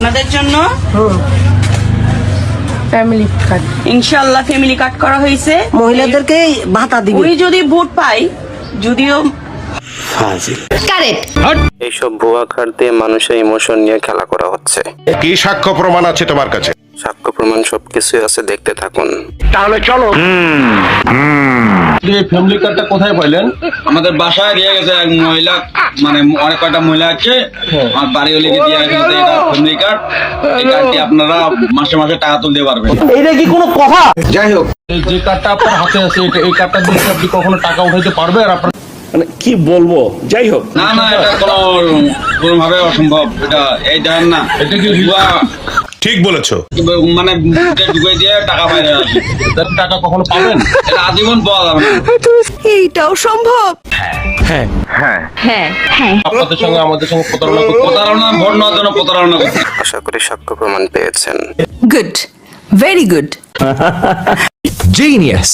আপনাদের জন্য family card ইনশাআল্লাহ ফ্যামিলি কার্ড করা হয়েছে। মহিলাদেরকে ভাতা দিবে। উনি যদি ভোট পাই, যদিও এইসব ভুয়া কার্ড দিয়ে মানুষের ইমোশন নিয়ে খেলা করা হচ্ছে। কি সাক্ষ্য প্রমাণ আছে তোমার কাছে? সাক্ষ্য প্রমাণ সবকিছুই আছে, দেখতে থাকুন। ফ্যামিলি কার্ডটা কোথায় পাইলেন? আমাদের বাসায় দিয়ে গেছে এক মহিলা, মানে অনেক কয়টা মহিলা আছে, আমার বাড়ি হলে দিয়ে গেছে এটা ফ্যামিলি কার্ড। এই কার্ডটি আপনারা মাসে মাসে টাকা তুলতে পারবেন। যাই হোক, এই যে কার্ডটা আপনার হাতে আছে, এই কার্ডটা দিয়ে আপনি কখনো টাকা উঠাইতে পারবেন? আর আপনার মানে কি বলবো, যাই হোক, না না, এটা কোনোভাবে অসম্ভব। এটা এই দেখেন না, এটা কি ভুয়া, ঠিক বলেছো। মানে ঢুকে দিয়ে টাকা বাইরে আসে। টাকা কখনো পাবেন? এটা আজীবন পাওয়া যাবে না। এইটাও সম্ভব। আপনাদের সঙ্গে আমাদের সঙ্গে প্রতারণা করতে প্রতারণা, ভোট নেওয়ার জন্য প্রতারণা করতে। আশা করি সাক্ষ্য প্রমাণ পেয়েছেন। Good, very good. Genius.